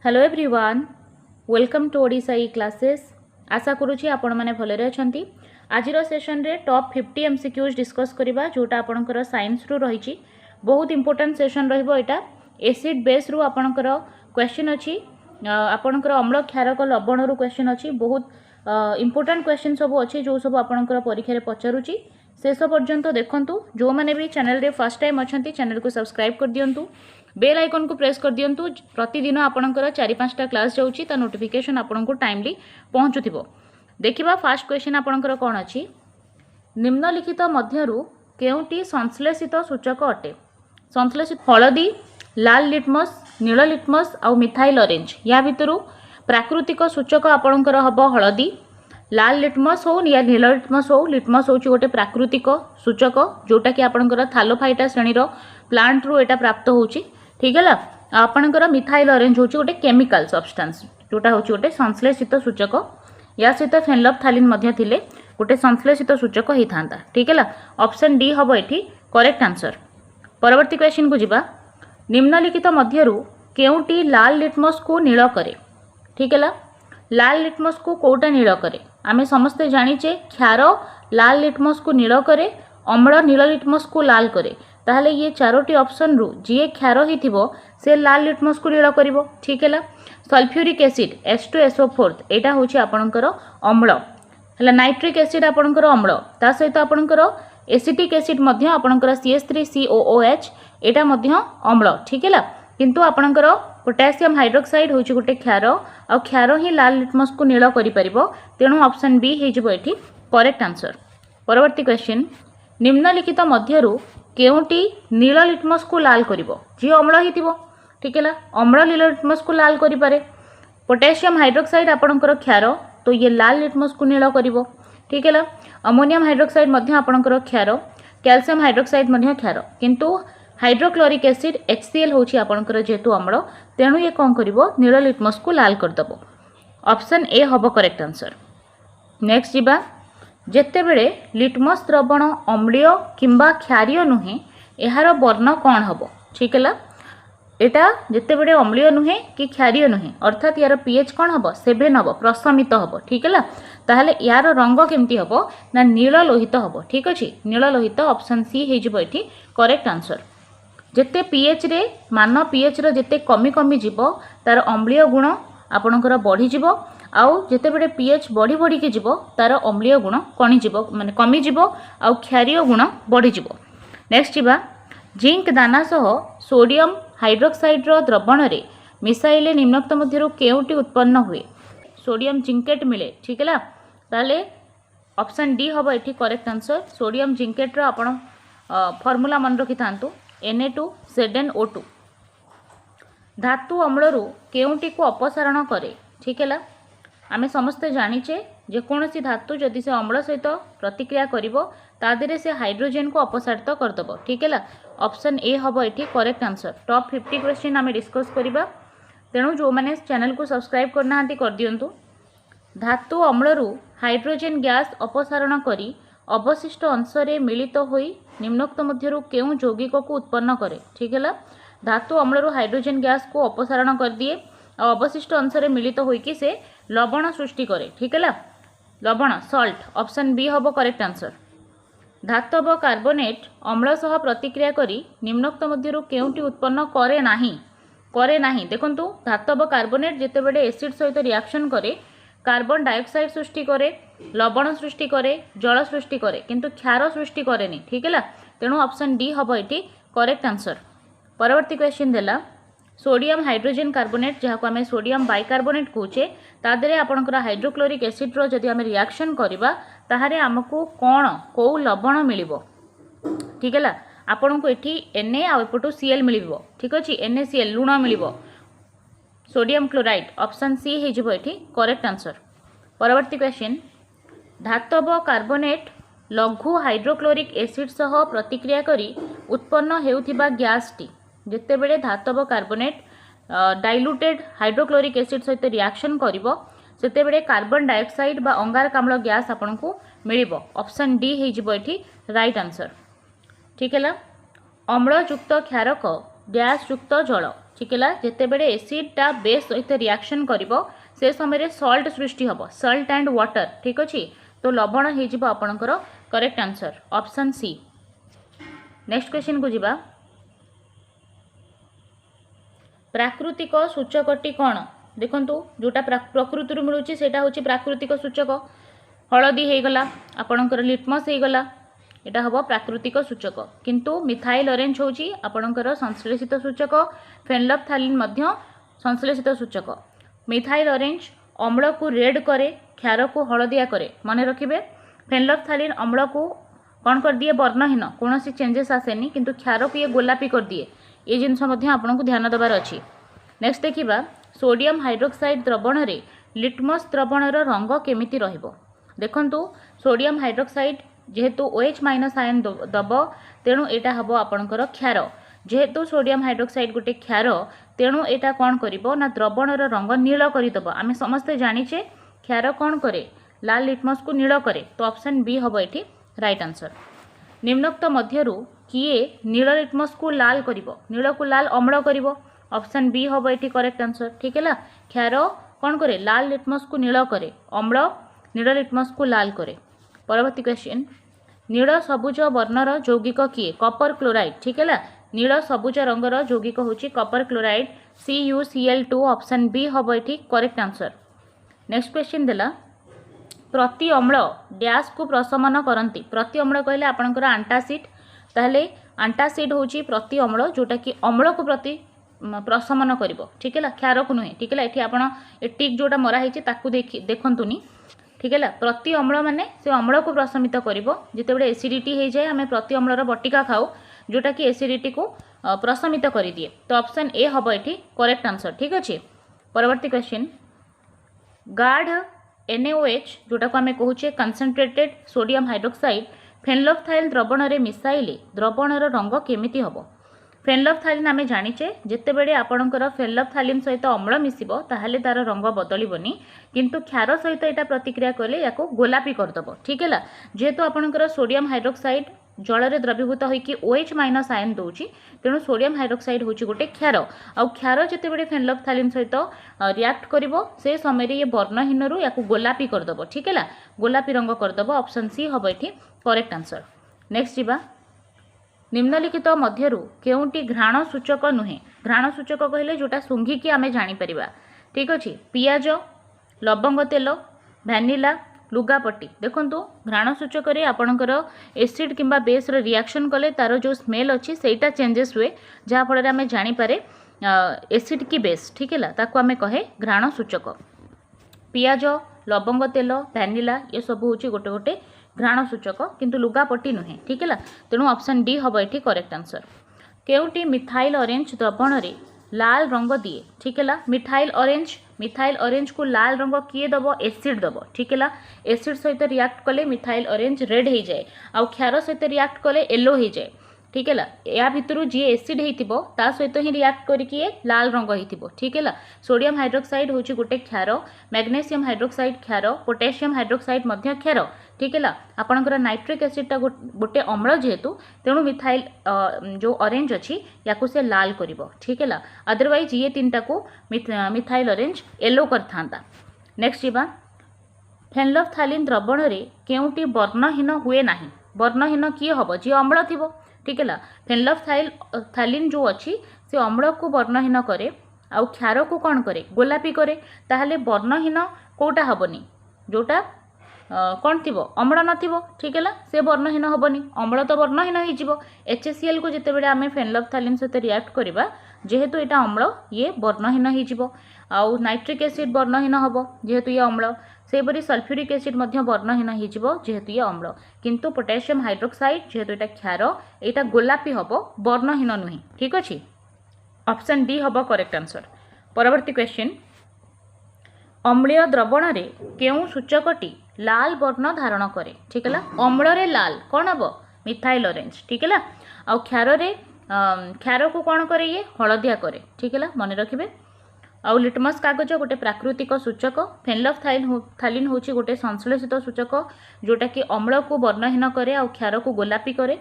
Hello everyone, welcome to Odisha E classes. आशा करुँची आपण मैंने भलरे अच्छा। आज सेशन रे टॉप 50 एमसीक्यूज डिस्कस करवा जोटा आपणकर साइंस रु रही। बहुत इंपोर्टेंट सेशन रहा। एसिड बेस रु आपणकर क्वेश्चन अच्छी, आपणकर अम्ल क्षारक लवण रु क्वेश्चन अच्छी। बहुत इंपोर्टेंट क्वेश्चन सब अच्छी जो सब आपणकर परीक्षा पचारूची। शेष पर्यंत देखंतु। जो मैंने भी चैनल रे फर्स्ट टाइम अच्छा चैनल को सब्सक्राइब कर दियंतु, बेल आइकन को प्रेस कर दियंतु। प्रतिदिन आपणकर 4-5टा क्लास जाउची, ता नोटिफिकेशन आपनको टाइमली पहुँचुथिबो। देखिबा फास्ट क्वेश्चन आपणकर कोन अछि। निम्नलिखित मध्यरु केउटी संश्लेषित सूचक अटे? संश्लेषित हळदी, लाल लिटमस, नील लिटमस और मिथाइल ऑरेंज। या भितरु प्राकृतिक सूचक आपणकर हबो हळदी, लाल लिटमस हो या नील लिटमस हो। लिटमस होची गोटे प्राकृतिक सूचक जोटा कि आपणकर थालोफाइटा श्रेणीर प्लांट रु एटा प्राप्त होची। ठीक है, आपणकर मिथाइल ऑरेंज होची गोटे केमिकल सब्सटेंस जोटा होची गोटे संश्लेषित सूचक। या सहित फेनोल्फथालीन मध्य थिले गोटे संश्लेषित सूचक ही थांता। ठीक है, ऑप्शन डी हबो एठी करेक्ट आंसर। परवर्ती क्वेश्चन को जिबा। निम्नलिखित मध्यरु केउटी लाल लिटमस को नील करे? ठीक है, लाल लिटमस को कोटा नील करे? आमे समस्ते जानिचे क्षार लाल लिटमस को नील करे, अम्ल नील लिटमस को लाल करे। ताहले ये चारोटी ऑप्शन रु जी क्षार ही थिबो से लाल लिटमस को नील करिवो। ठीक है, सल्फ्यूरिक एसिड H2SO4 एटा होची आपणकर अम्ल, हला नाइट्रिक एसिड आपणकर अम्ल, ता सहित आपणकर एसिटिक एसिड मध्य आपणकर CH3COOH एटा मध्य अम्ल। ठीक है, किंतु आपणकर पोटेशियम हाइड्रोक्साइड होची गोटे क्षार, आ क्षार ही लाल लिटमस को नील करि परिबो। तेणु ऑप्शन बी हे जिवो एठी करेक्ट आंसर। परवर्ती क्वेश्चन। निम्नलिखित मध्यरु केउटी नील लिटमस को लाल करिवो? जी अम्ल ही थिबो। ठीक है, अम्ल नील लिटमस को लाल करि पारे। पोटेशियम हाइड्रोक्साइड आपणकर क्षार, तो ये लाल लिटमस को नील करिवो। ठीक है, अमोनियम हाइड्रोक्साइड मध्य आपणकर क्षार, कैल्शियम हाइड्रोक्साइड मध्य क्षार, किंतु हाइड्रोक्लोरिक एसिड HCl होची आपणकर जेतु अम्ल, तेणु ये कौन करिवो नील लिटमस को लाल करदबो। ऑप्शन ए हबो करेक्ट आंसर। नेक्स्ट जिबा। जेतेबेले लिटमस द्रवण अम्लीय किंबा क्षारीय नुहे एहार वर्ण कौन हबो? ठीक है, एटा जेतेबेले अम्लीय नुहे कि क्षारीय नुहे अर्थात यार पीएच कौन हबो 7 हबो, प्रशमित हबो। ठीक है, ताहले यार रंग केमती हबो ना नील लोहित हबो। ठीक अछि, नील लोहित ऑप्शन सी हे जिवो एठी करेक्ट आंसर। जेते पीएच रे मान पीएच रो जेते कमी कमी जीवो तार अम्लीय गुण आपणकर बढ़ी जीवो, आउ जेतेबेले पीएच बढ़ी बढ़ी के जीवो तार अम्लीय गुण कणी जीवो माने कमी जीवो, आउ क्षारीय गुण बढ़ी जीवो। नेक्स्ट जीवा। जिंक दाना सह सोडियम हाइड्रोक्साइड रो द्रवण रे मिसाइले निम्नोक्त मध्यरु केउटी उत्पन्न हुए? सोडियम जिंकेट मिले। ठीक है, ताले ऑप्शन डी हबो एठी करेक्ट आंसर। सोडियम जिंकेट रो आपण फार्मूला मन रखि थांतु Na2ZnO2। धातु अम्लरु केउटी को अपसारण करे? ठीक है, आमे समस्ते जानिचे जेकोसी धातु जदि से अम्ल सहित प्रतिक्रिया करिवो तादेरे से हाइड्रोजन को अपसारित करदबो। ठीक है, ऑप्शन ए हबो एठी करेक्ट आंसर। टॉप 50 क्वेश्चन आमे डिस्कस करिबा, तेणु जो माने चैनल को सब्सक्राइब करना हांती कर दियंतु। धातु अम्लरु हाइड्रोजन गैस अपसारण करी अवशिष्ट अंश रे मिलित होई निम्नोक्त मध्यरु केउ यौगिक को उत्पन्न करे? ठीक है, धातु अम्लरु हाइड्रोजन गैस को अपसारण कर दिए और अवशिष्ट अंश रे मिलित होई कि से लवण सृष्टि करे। ठीक है, लवण सॉल्ट, ऑप्शन बी हबो करेक्ट आंसर। धातव कार्बोनेट अम्ल सह प्रतिक्रिया करी निम्नोक्त मध्यरु केउटी उत्पन्न करे नाही? करे नाही देखंतु धातव कार्बोनेट जेतेबेले एसिड सहित रिएक्शन करे कार्बन डाइऑक्साइड सृष्टि करे, लवण सृष्टि करे, जल सृष्टि करे, किंतु क्षार सृष्टि करेनी। ठीक है, तेणु ऑप्शन डी हबो एठी करेक्ट आंसर। परवर्ती क्वेश्चन देला। सोडियम हाइड्रोजन कार्बोनेट जहाँ को आम सोडियम बाइकार्बोनेट कहूचे तादेरे आपणकर हाइड्रोक्लोरिक एसिड रो जदि आम रिएक्शन करबा ताहारे हमकु कोन को लवण मिलिबो? ठीक है, आपन को एठी Na आ एपटू Cl मिलिबो। ठीक अछि, NaCl लुण मिलिबो। सोडियम क्लोराइड ऑप्शन सी हे जिवो एठी करेक्ट आंसर। परवर्ती क्वेश्चन। धातव कार्बोनेट लघु हाइड्रोक्लोरिक एसिड सह प्रतिक्रिया करी उत्पन्न हेउथिबा गैस टी? जेतेबेले धातव कार्बोनेट डाइल्यूटेड हाइड्रोक्लोरिक एसिड सहित रिएक्शन करिवो सेतेबेले कार्बन डाइऑक्साइड बा अंगारकाम्ल गैस आपनकु मिलिबो। ऑप्शन डी हे जिवो एठी राइट आंसर। ठीक है, अम्लयुक्त क्षारक डैश युक्त जल ठीक है जिते बड़े एसिडटा बेस सहित रिएक्शन करिवो से समय सल्ट सृष्टि हम सल्ट एंड वाटर ठीक अच्छे तो लवण हो आपणकर correct answer option C. Next question को जीवा प्राकृतिक सूचकटी कौन देखंतु जोटा प्रकृति मिलूँ सेटा हूँ प्राकृतिक सूचक हलदी हो गला आपणकर लिटमस हो गला यहाँ हम प्राकृतिक सूचक किंतु मिथाइल ऑरेंज होची आपणकर संश्लेषित सूचक फेनोल्फथालीन मध्य संश्लेषित सूचक मिथाइल ऑरेंज अम्ल को रेड करे क्षार को हलदिया करे मन रखिए फेनोल्फथालीन अम्ल को कौन कर दिए वर्णहीन कौन चेंजेस आसेनी किंतु क्षार को ये गोलापी कर दिए ये जिनस आपको ध्यान देवार अच्छी। नेक्स्ट देखिबा सोडियम हाइड्रोक्साइड द्रवण रे लिटमस द्रवणर रंग केमिति रहिबो देखंतु सोडियम हाइड्रोक्साइड जेहेतु OH माइनस आयन दब तेणु यहाँ हम आपणकर क्षार जेहेतु सोडियम हाइड्रोक्साइड गोटे क्षार तेणु यहाँ कौन करिबो ना द्रवणर रंग नील करदेव आम समस्ते जानीचे क्षार कौन करे लाल लिटमस को नील करे तो ऑप्शन बी हम ये राइट आंसर। निम्नोक्त मध्यरु किए नील लिटमस को लाल करिबो नील को लाल अम्ल करिबो ऑप्शन बी हम ये करेक्ट आंसर ठीक है क्षार कौन करे लाल लिटमस को नील करे अम्ल नील लिटमस को लाल करे। परवर्ती क्वेश्चन नील सबुज वर्णर यौगिक किए कपर क्लोराइड ठीक है नील सबुज रंगर यौगिक होची Kapoor chloride CuCl2 option B हम ये करेक्ट आंसर। नेक्स्ट क्वेश्चन देला प्रति अम्ल डैश को प्रशमन करती प्रति अम्ल कहले आपणकर आंटासिड ताहले आंटासिड होची प्रति अम्ल जोटा कि अम्ल को प्रति प्रशमन करिवो ठीक है क्षार को नुहे ठीक है ये आपन टिक जोटा मरा है ताकू देखंतुनी ठीक है प्रति अम्ल माने से अम्ल को प्रशमित करिवो जिते बड़े एसिडिटी हो जाए आम प्रति अम्लर बटिका खाऊ जोटा कि एसिडिटी को प्रशमित कर दिए तो ऑप्शन ए हम ये करेक्ट आंसर ठीक अच्छे। परवर्ती क्वेश्चन गाढ़ NaOH जोटा को आम कहूचे कंसंट्रेटेड सोडियम हाइड्रोक्साइड फेनोल्फथालीन द्रवण रे मिसाइले द्रवणर रंग केमिति हबो फेनोल्फथालीन आम जानीचे जिते बड़े आपणकर फेनोल्फथालीन सहित अम्ल मिसिबो ताहाले तार रंग बदलबनी किंतु क्षार सहित यहाँ प्रतिक्रिया कले या गोलापी करदेव ठीक है जेहेतु आपणकर सोडियम हाइड्रोक्साइड जल में द्रवीभूत होइकी OH माइनस आयन दूची तेणु सोडियम हाइड्रोक्साइड होची गोटे क्षार आउ क्षार जिते बड़े फेनोल्फथालीन सहित रिएक्ट करिवो से समय ये वर्णहीन रु या गोलापी करदेव ठीक है गोलापी रंग करदेव ऑप्शन सी हम ये करेक्ट आंसर। नेक्स्ट जीवा निम्नलिखित मध्यरु केउंटी घ्राण सूचक नुहे घ्राण सूचक कहले जोटा सुंघिकी आमे जानी परिबा ठीक अछि पियाज लवंग तेल वैनिला लुगापट्टी देखंतु घ्राण सूचक रे आपणकर एसिड किंबा बेस रे रिएक्शन कले तार जो स्मेल अच्छी सेटा चेंजेस हुए जहाँ फल आम जानीपारे एसिड की बेस ठीक है ताकू आम कहे घ्राण सूचक पियाज लवंग तेल वैनिला ये सब हूँ गोटे गोटे घ्राण सूचक किंतु लुगापट्टी नुहे ठीक है तेणु ऑप्शन डी हम ये करेक्ट आंसर। केउटी मिथाइल ऑरेंज द्रवण रे लाल रंग दिए ठीक है मिथाइल ऑरेंज को लाल रंग किए दब एसिड दब ठीक है एसिड सहित रिएक्ट कले मिथाइल ऑरेंज रेड हो जाए आउ क्षार सहित रिएक्ट कले येलो हो जाए ठीक है या भितर जी एसिड होता ता सहित ही रिएक्ट करके लाल रंग हो ठीक है सोडियम हाइड्रोक्साइड हूँ गोटे क्षार मैग्नेशियम हाइड्रोक्साइड क्षार पोटेशियम हाइड्रोक्साइड मध्य क्षार ठीक है आपणकर नाइट्रिक एसिडटा गोटे अम्ल जेहेतु तेणु मिथाइल जो ऑरेंज अच्छी या से लाल कर ठीक है अदरवाइज ये तीन टाक मिथाइल ऑरेंज येलो करता। नेक्स्ट जीवा फेनोल्फथालीन द्रवण रे केउटी वर्णहीन हुए नाही वर्णहीन किए हम जी अम्ल थी ठीक है फेनोल्फथालीन जो अच्छी से अम्ल को वर्णहीन करे आउ क्षार को कौन करे गोलापी करे ताहले वर्णहीन कोटा हेनी जोटा कौन थी अम्ल नथिबो ठीक है से वर्णहीन हेनी अम्ल तो वर्णहीन हो HCl को जिते बड़े आम फेनोल्फथालीन सहित रिएक्ट करवा जेहेतु यहाँ अम्ल ये वर्णहीन हो आउ नाइट्रिक एसिड वर्णहीन हम जेहेतु ये अम्ल सेपरी सल्फ्यूरिक एसिड वर्णहीन हो जेहेतु ये अम्ल किंतु पोटेशियम हाइड्रोक्साइड जेहेतु यहाँ क्षार यहाँ गोलापी हम वर्णहीन नुहे ठीक अच्छे ऑप्शन डी हम करेक्ट आंसर। परवर्ती क्वेश्चन अम्लीय द्रवण रे केउ सूचकटी लाल वर्ण धारण करे ठीक है अम्ल रे लाल कौन हम मिथाइल ऑरेंज ठीक है आउ क्षार को कौन करे ये हलदिया करे ठीक है मन रखिए आउ लिटमस कागज गोटे प्राकृतिक सूचक फेनोल्फथालीन हूँ गोटे संश्लेषित सूचक जोटा कि अम्ल को वर्णहीन करे आउ क्षार को गोलापी करे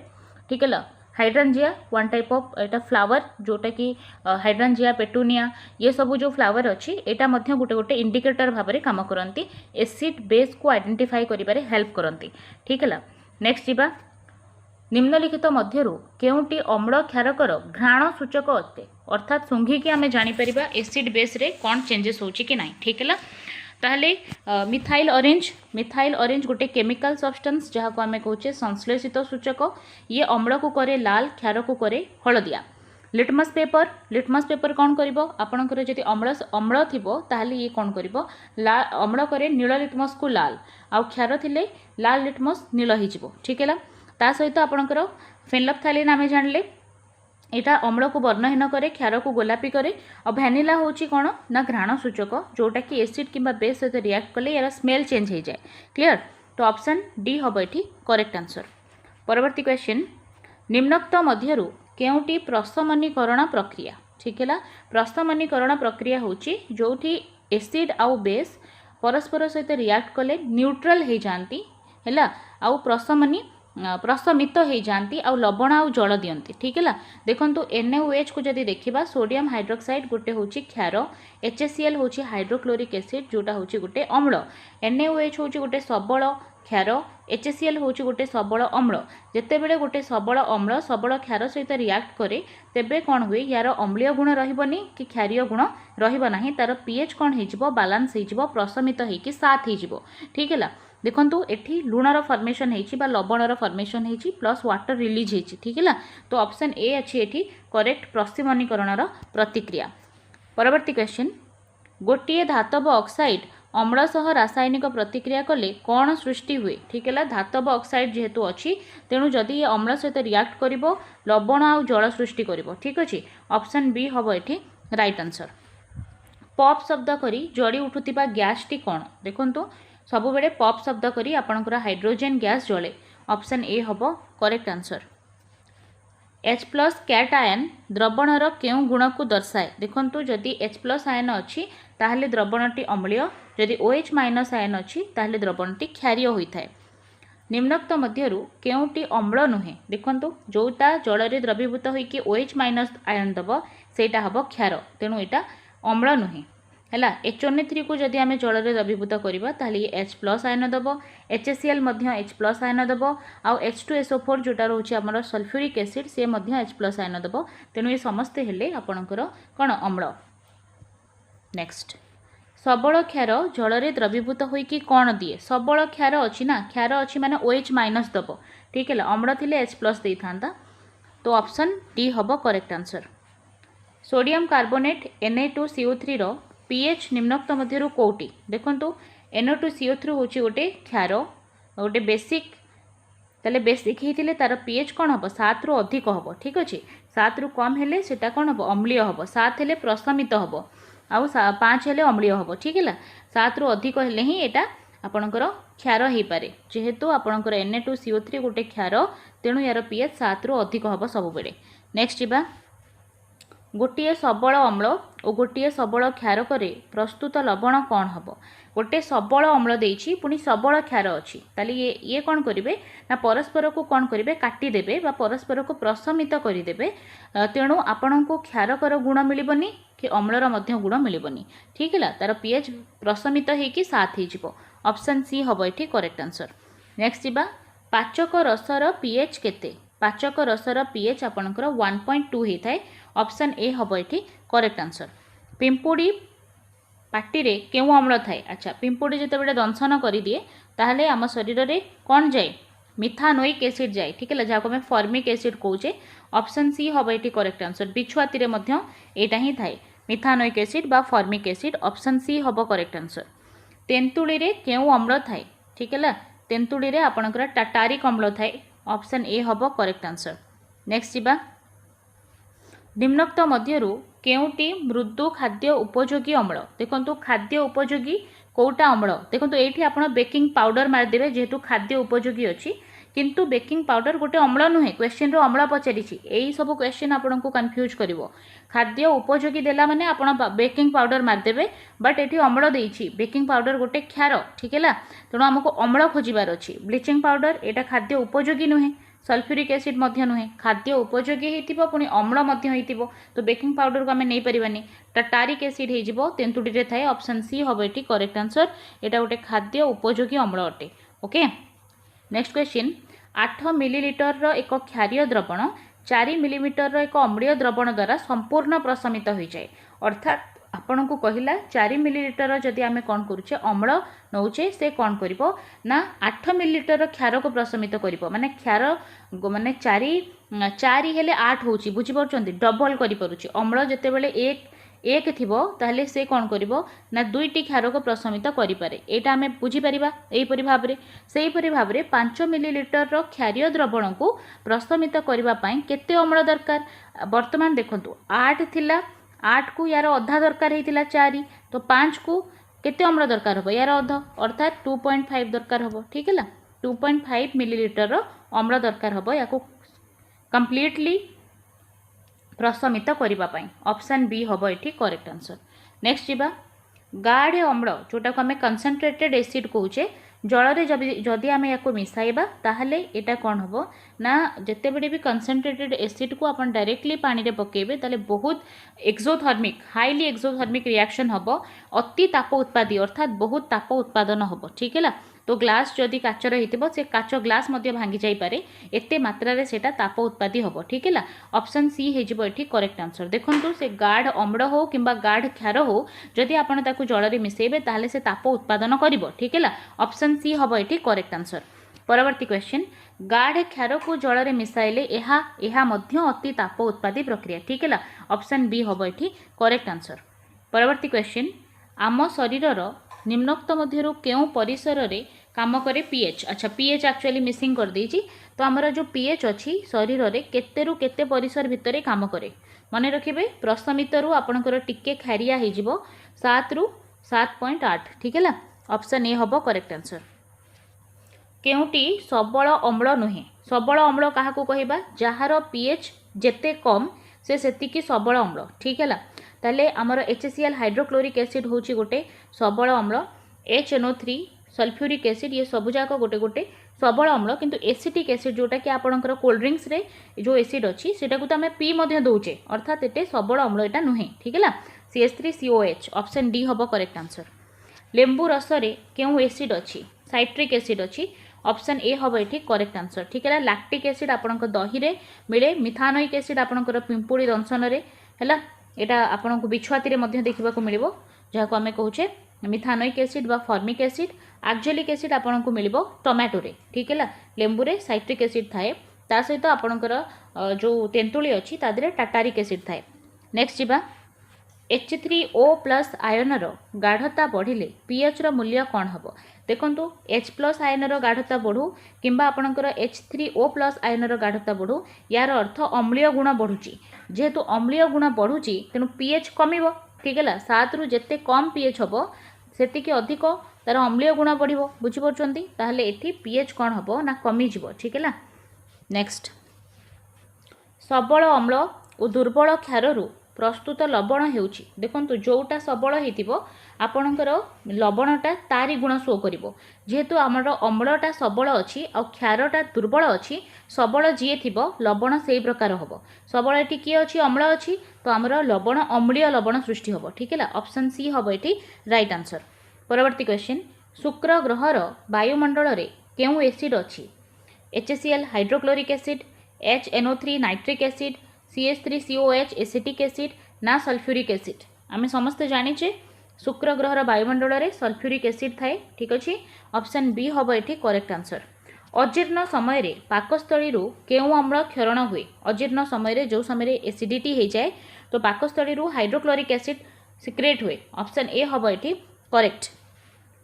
ठीक है हाइड्रांजिया one type of Etah flower जोटा कि हाइड्रांजिया पेटूनिया ये सब जो फ्लावर अच्छी एटा मध्य गोटे गोटे इंडिकेटर भाव में काम करती एसिड बेस को आइडेंटिफाई करिबारे हेल्प करती ठीक है। नेक्स्ट जीवा निम्नलिखित मध्यरु केउटी अम्ल क्षारकर घ्राण सूचक अटे अर्थात सुंघिकी आम जापर एसिड बेस रे कौन चेंजेस होची कि नहीं ठीक है। ताहले मिथाइल ऑरेंज गोटे केमिकल सब्सटेंस जहाँ को आम कहे संश्लेषित सूचक ये अम्ल को करे लाल क्षार को करे हलदिया। लिटमस पेपर कौन कर आपंकर जब अम्ल थी ताहले ये कौन कर अम्ल करे नील लिटमस को लाल आउ क्षार थिले लाल लिटमस नील हो ठीक है। ता सहित आपणकर फेनोल्फथालीन आम जानले यहाँ अम्ल को वर्णहीन करे क्षार को गोलापी करे और भैनिला होची कौन ना घ्राण सूचक जोटा कि एसिड किंबा बेस सहित रिएक्ट कले यार स्मेल चेंज हो जाए क्लियर। तो ऑप्शन डी हम ये करेक्ट आंसर। परवर्ती क्वेश्चन निम्नोक्त मध्यरु केउटी प्रशमनीकरण प्रक्रिया ठीक है। प्रशमनीकरण प्रक्रिया होची जोठी एसिड आउ बेस परस्पर सहित रिएक्ट कले न्यूट्रल हो जाती है आउ प्रशमित हो जाती आउ लवण आउ जल दियंती ठीक है। देखो NaOH को जदि देखा सोडियम हाइड्रोक्साइड गोटे हूँ क्षार HCl हूँ हाइड्रोक्लोरिक एसिड जोटा हूँ गोटे अम्ल NaOH हूँ गोटे सबल क्षार HCl हूँ गोटे सबल अम्ल जितेबले गोटे सबल अम्ल सबल क्षार सहित रिएक्ट करे तेबे कौन हुए यार अम्लीय गुण रही कि क्षारीय गुण रही तार pH कौन हो बालांस हो प्रशमित होगी सात हो ठीक है। देखंतु एठी लुणर फॉर्मेशन होती लवणर फॉर्मेशन होती प्लस वाटर रिलीज होती ठीक है। तो ऑप्शन ए अच्छी एठी करेक्ट प्रशमनीकरण प्रतिक्रिया। परवर्ती क्वेश्चन गोटे धातव ऑक्साइड अम्ल सह रासायनिक प्रतिक्रिया कले कौन सृष्टि हुए ठीक है। धातव ऑक्साइड जेहेतु अच्छी तेणु जदि ये अम्ल सहित रिएक्ट करिवो लवण आउ जल सृष्टि करिवो ठीक अच्छे। ऑप्शन बी हम ये राइट आंसर। पॉप शब्द करी जड़ी उठुतिबा गैस टी कौन देखंतु सब बेले पॉप शब्द करी आपणकर हाइड्रोजन गैस जले ऑप्शन ए हम correct answer. H+ cation द्रवणर केउ गुण को दर्शाए देखंतु जदि H+ आयन अच्छी ताहले द्रवणटी अम्लीय जदि OH- आयन अच्छी ताहले द्रवणटी क्षारीय होता है। निम्नोक्त मध्यरु केउटी अम्ल नुहे देखंतु जोटा जल रे द्रवीभूत होइकी OH- आयन दब सेटा हबो क्षार तेणु एटा अम्ल नुहे है। H2O3 को जदि आम जल में द्रवीभूत करवा ताहले ये H+ आयन दब HCl H+ आयन दब आउ H2SO4 जोटा रोचे आमर सल्फ्यूरिक एसिड से H+ आयन दब तेणु ये समस्ते हेले आपणकर कौन अम्ल। नेक्स्ट सबल क्षार जल में द्रवीभूत होइकी कौन दिए सबल क्षार अच्छी ना क्षार अच्छी माने OH- दब ठीक है। अम्ल थिले H+ दे था तो ऑप्शन डी हम correct answer. Sodium carbonate Na2CO3 रो pH निम्नोक्त मध्यरु कोटी देखंतु NO2CO3 होची गोटे क्षार गोटे बेसिक ताले बेसिक होते तार pH कौन हम 7 रु अधिक हम ठीक अच्छे 7 रु कम हेले सेटा कौन हम अम्लीय हम 7 हेले प्रशमित हम आउ 5 हेले अम्लीय हम ठीक है। 7 रु अधिक हेले ही एटा आपणकर क्षार हो पारे जेहेतु आपणकर Na2CO3 गोटे क्षार तेणु यार pH 7 रु अधिक हम सब बेले। नेक्स्ट जीवा गोटे सबल अम्ल और गोटे सबल क्षार करे प्रस्तुत लवण कौन हम गोटे सबल अम्ल देछि पुनी सबल क्षार अच्छी ताली ये कौन करेंगे ना परस्पर को कौन करेंगे काटिदेवे परस्पर को प्रशमित करदे तेणु आपण को क्षारकर गुण मिलबनी कि अम्लर मध्य गुण मिलबनी ठीक है। तार pH प्रशमित होगी 7 हो ऑप्शन सी हम ये करेक्ट आंसर। नेक्स्ट जीवा पाचक रसर pH केते पाचक रसर pH आपणकर 1.2 होता है ऑप्शन ए हम ये करेक्ट आंसर। पिंपुड़ी पार्टी रे केउ अम्ल थाए अच्छा पिंपुड़ी जिते दंशन कर दिए ताहले आम शरीर में कौन जाए मिथानोइक एसिड जाए ठीक है जहाँ को आम फॉर्मिक एसिड कौचे ऑप्शन सी हम ये करेक्ट आंसर। बिछुआती यहाँ ही थाए मिथानोइक एसिड बा फॉर्मिक एसिड ऑप्शन सी हम करेक्ट आंसर। तेंतुली रे केउ अम्ल थाए ठीक है तेंतुली रे आपणकर टाटारिक अम्ल थाए ऑप्शन ए हम करेक्ट आंसर। नेक्स्ट जीवा निम्नोक्त मध्यरु केउटी मृदु खाद्य उपयोगी अम्ल देखंतु खाद्य उपयोगी कोटा अम्ल देखंतु एठी आपण बेकिंग पाउडर मारदेवे जेहेतु खाद्य उपयोगी अच्छी किंतु बेकिंग पाउडर गोटे अम्ल नुहे क्वेश्चन रो अम्ल पचारि यही सब क्वेश्चन आपन को कन्फ्यूज करिवो खाद्य उपयोगी देला माने आपण बेकिंग पाउडर मारदेवे बट एठी अम्ल देइछि बेकिंग पाउडर गोटे क्षार ठीक है तेणु आमको अम्ल खोजिबार अच्छी ब्लीचिंग पाउडर एटा खाद्य उपयोगी नुहे सल्फ्यूरिक एसिड मध्य नुहे खाद्य उपयोगी होइतिबो पुणी अम्ल मध्य होइतिबो तो बेकिंग पाउडर को आम नहीं पारिबानी टाटारिक एसिड हो तेंतुटी रे थाए ऑप्शन सी हम ये करेक्ट आंसर एटा गोटे खाद्य उपयोगी अम्ल अटे ओके। नेक्स्ट क्वेश्चन 8 मिलीलिटर एक क्षारीय द्रवण 4 मिलीमीटर एक अम्लीय द्रवण द्वारा संपूर्ण प्रशमित हो जाए अर्थात आपण को कहला 4 मिलीलिटर जदि आम कौन करुचे अम्ल नौचे से कौन करिवो ना 8 मिलीलिटर क्षार को प्रशमित करिवो माने क्षार माने 4 हेले 8 होची बुझी परछंती डबल करि परुची अम्ल जते बेले एक थिबो ताहले से कौन करिवो ना दुईटी क्षार को प्रशमित करि पारे एटा आमे बुझी परिबा एई परि भाबरे सेई परि भाबरे 5 मिलीलिटर रो क्षारीय द्रवण को प्रशमित करिबा पई केते अम्ल दरकार वर्तमान देखंतु 8 थिला 8 को यार अधा दरकार होता 4 तो 5 को केते अम्ल दरकार हम यार अध अर्थात 2.5 दरकार हम ठीक है 2.5 मिलीलिटर अम्ल दरकार हम या कंप्लीटली प्रशमित करने ऑप्शन बी हम ये करेक्ट आंसर। नेक्स्ट जीवा गाढ़ अम्ल जोटा को आम कंसंट्रेटेड एसिड कौचे जल जदि आम या मिसाइबा ताहले एटा कौन हम ना जिते बड़े भी कंसंट्रेटेड एसिड को अपन डायरेक्टली पानी रे पकेबे ताले बहुत एक्सोथर्मिक हाईली एक्सोथर्मिक रिएक्शन हम अति ताप उत्पादी अर्थात बहुत ताप उत्पादन हम ठीक है तो ग्लास जदि काचर होइतिबो से काच ग्लास मध्य भांगी जाई पारे एते मात्रा रे सेटा ताप उत्पादी हम ठीक है ऑप्शन सी हे जिवो एठी करेक्ट आंसर। देखंतु से गाढ़ अम्ल हो किंबा गाढ़ क्षार हो जदि आपण ताकू जल रे मिसेबे ताहले से ताप उत्पादन करिवो ठीक है ऑप्शन सी हम एठी करेक्ट आंसर। परवर्ती क्वेश्चन गाढ़ क्षार को जल में मिसाइले एहा मध्य अति ताप उत्पादी प्रक्रिया ठीक है ऑप्शन बी हम एठी करेक्ट आंसर। परवर्ती क्वेश्चन आम शरीर निम्नोक्त मध्य क्यों परिसर रे काम करे पीएच अच्छा पीएच एक्चुअली मिसिंग कर देछि तो आमर जो पीएच अच्छी शरीर रे केते रु केते परिसर भितर काम करे मन रखिबे प्रशमित रु आपनकर टिके खारिया हे जिवो 7 रु 7.8 ठीक है ऑप्शन ए हम करेक्ट आंसर। केउटी सबल अम्ल नुहे सबल अम्ल क्या कहबा जार पीएच जेते कम से सेतिकी सबल अम्ल ठीक है ताले आमर HCl हाइड्रोक्लोरिक एसिड होची गोटे सबल अम्ल HNO3 सल्फ्यूरिक एसिड ये सबुजाक गोटे गोटे सबल अम्ल किंतु एसिटिक एसिड जोटा कि आपणकर कोल्ड ड्रिंक्स रे जो एसिड अच्छी सेटा को तो आम पी मध्य दौचे अर्थात एटे सबल अम्ल एटा नुहे ठीक है CH3COH ऑप्शन डी हम करेक्ट आंसर। लेंबू रस रे क्यों एसिड अच्छी साइट्रिक एसिड अच्छी ऑप्शन ए हम ये करेक्ट आंसर ठीक है। लैक्टिक एसिड आपणक दही रे मिले मिथानोइक एसिड आपणकर पिंपुड़ी दंशन रे हैला एटा आपन को बिछुआती रे मध्य देखा मिलिबो जहाको आमे कहूचे मिथानोइक एसिड बा फॉर्मिक एसिड आक्जेलिक एसिड आपन को मिलिबो टोमेटो रे ठीक है लेंबू रे साइट्रिक एसिड थाए ता सहित आपणकर जो तेंतुली अछि तादरे टाटारिक एसिड थाए। नेक्स्ट जीवा H3O+ आयन रो गाढ़ता बढ़िले पीएच रो मूल्य कौन हम देखंतु H+ आयन रो गाढ़ता बढ़ू किंबा आपणकर H3O+ आयन रो गाढ़ता बढ़ू यार अर्थ अम्लीय गुण बढ़ुची जेहेतु अम्लीय गुण बढ़ुची तेणु पीएच कमिबो ठीक है 7 रु जेते कम पीएच हम सेतिके अधिक तार अम्लीय गुण बढ़िबो बुझी परछंती ताहले एठी पीएच कौन हम ना कमी जिवो ठीक है। नेक्स्ट सबल अम्ल और दुर्बल क्षाररू प्रस्तुत लवण हेउची देखंतु जोटा सबल हेतिबो आपणकर लवणटा तारी गुण शो करिवो जेहेतु आमर अम्लटा सबल अछि आ क्षारटा दुर्बल अछि सबल जीए थिबो लवण सेई प्रकार हबो सबल एटी की अछि अम्ल अछि तो आमर लवण अम्लीय लवण सृष्टि हबो ठीक है ऑप्शन सी हबो एटी राइट आंसर। परवर्ती क्वेश्चन शुक्र ग्रहर वायुमंडल रे केउ एसिड अछि HCl hydrochloric acid HNO3 nitric acid CH3COH acetic acid ना सल्फ्यूरिक एसिड आमे समस्ते जानिचे शुक्र ग्रहर वायुमंडल रे सल्फ्यूरिक एसिड थाए ठीक अछि ऑप्शन बी हम एठी करेक्ट आंसर। अजीर्ण समय रे पाकस्थली रु केउ अम्ल क्षरण हुए अजीर्ण समय रे जो समय रे एसिडिटी हो जाए तो पाकस्थली रु हाइड्रोक्लोरिक एसिड सिक्रेट हुए ऑप्शन ए हम एठी करेक्ट।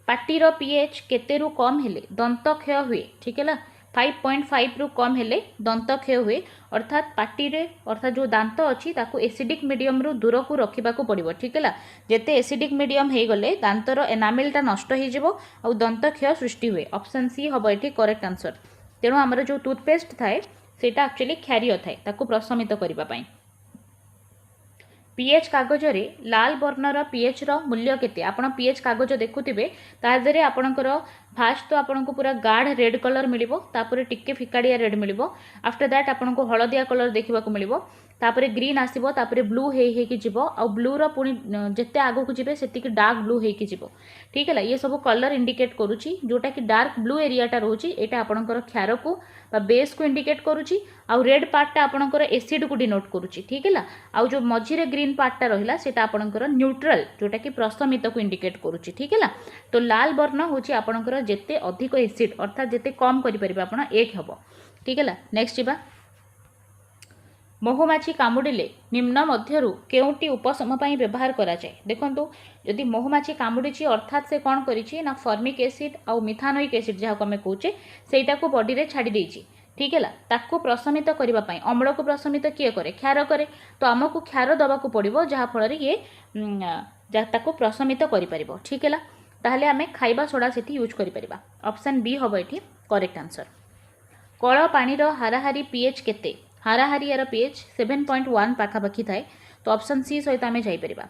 पाटीर पीएच केते रु कम हेले दंत क्षय हुए ठीक है 5.5 रु कम हेले दंत क्षय हुए अर्थात पाटी रे अर्थात जो दांत अच्छी ताकू एसिडिक मीडियम रु दूर को रखा पड़ो ठीक है जेते एसिडिक मीडियम हो गले दांतर एनामिलटा नष्ट हो दंत क्षय सृष्टि हुए ऑप्शन सी हम ये करेक्ट आंसर। तेणु आमर जो टूथपेस्ट थाए सेटा एक्चुअली क्षारीय थाए ताकू प्रशमित करने पीएच कागज रे लाल वर्णर पीएच रो मूल्य केते आपण पीएच कागज देखुथिबे तादरे आपणकर फास्ट तो आपनको पूरा गाढ़ रेड कलर मिलिबो तापरे टिके फिकाडिया रेड मिलिबो आफ्टर दैट आपनको हळदिया कलर देखिबा को मिलिबो तापरे ग्रीन आसीबो तापरे ब्लू हे कि जिवो आ ब्लू रो पुनी जत्ते आगो को जिवे सेति कि डार्क ब्लू हे कि जिवो ठीक है ये सब कलर इंडिकेट करूची जोटा कि डार्क ब्लू एरियाटा रोची एटा आपणकर क्षार को बा बेस को इंडिकेट करूची आ रेड पार्टटा आपणकर एसिड को डिनोट करूची ठीक है आ जो मझिरे ग्रीन पार्टटा रहिला सेटा आपणकर न्यूट्रल जोटा कि प्रशमित को इंडिकेट करूची ठीक है तो लाल वर्ण होची आपणकर जेते अधिक एसिड अर्थात जेते कम करि परिबा आपण 1 हबो ठीक है नेक्स्ट जिबा महुमाछी कामुड़िले निम्न मध्यरु केउटी उपशम पई व्यवहार करा जाय देखंतु यदि महुमाछी कामुड़िची अर्थात से कोन करिछि ना फॉर्मिक एसिड आ मिथानोइक एसिड जहा को हमें कहूचे सेटा को बॉडी रे छाडी देछि ठीक है ताकू प्रशमित करबा पई अम्ल को प्रशमित किए करे क्षार करे तो हमकु क्षार दबा को पड़िबो जहा फल रे ये ताकू प्रशमित करि परिबो ठीक है ताहले आमे खाइबा सोडा सेठी यूज करि परिबा ऑप्शन बी हबो एठी करेक्ट आंसर कळ पानी रो हाराहारी पीएच केते हाराहारी यार पीएच 7.1 पाखापाखी थाए तो ऑप्शन सी सहित आमे जाई परिबा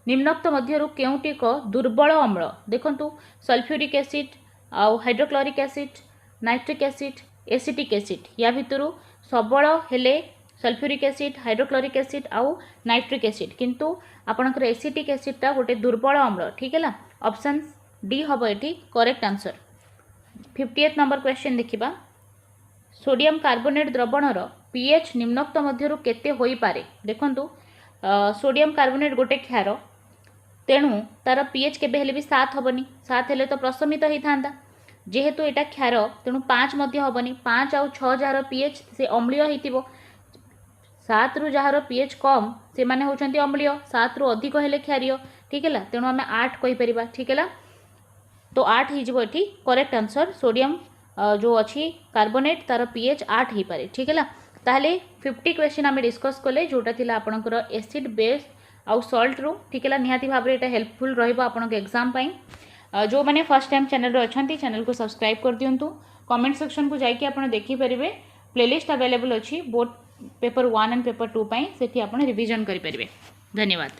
निम्नोक्त मध्यरु केउटी को दुर्बल अम्ल देखंतु सल्फ्यूरिक एसिड आ hydrochloric acid nitric acid acetic acid या भितरु सबल हेले सल्फ्यूरिक एसिड हाइड्रोक्लोरिक एसिड आउ नाइट्रिक एसिड किंतु आपनकर एसिटिक एसिडटा गोटे दुर्बल अम्ल ठीक है ऑप्शन डी हबो एठी करेक्ट आंसर 58 नंबर क्वेश्चन देखिबा सोडियम कार्बोनेट द्रवणर पीएच निम्नोक्त मध्यरु केते होई पारे देखंतु सोडियम कार्बोनेट गोटे क्षार तेणु तार पीएच केबे हेले भी 7 हबनी 7 हेले तो प्रशमित होई थांदा जेहेतु एटा क्षार तेणु 5 मध्य हबनी 5 आउ 6 जार पीएच से अम्लीय हेतिबो 7 रु जार पीएच कम से माने होचंती अम्लीय 7 रु अधिक हेले क्षारीय ठीक है तेणु आमे 8 कहि परिबा ठीक है तो 8 ही जीवो एठी करेक्ट आंसर सोडियम जो अच्छी कार्बोनेट तार पीएच 8 ही पारे ठीक है ताहले 50 क्वेश्चन आमे डिस्कस कले जोटा थिला आपनकर एसिड बेस आउ सॉल्ट रो ठीक है निहाती भाबरे एटा हेल्पफुल रहइबो आपनक एग्जाम पई जो माने फर्स्ट टाइम चैनल रो अछंती चैनल को सब्सक्राइब कर दियंतु कमेंट सेक्शन को जाई कि आपण देखि परिबे प्लेलिस्ट अवेलेबल अछि बोथ पेपर 1 एंड पेपर 2 पई सेठी आपण रिवीजन करि परिबे धन्यवाद।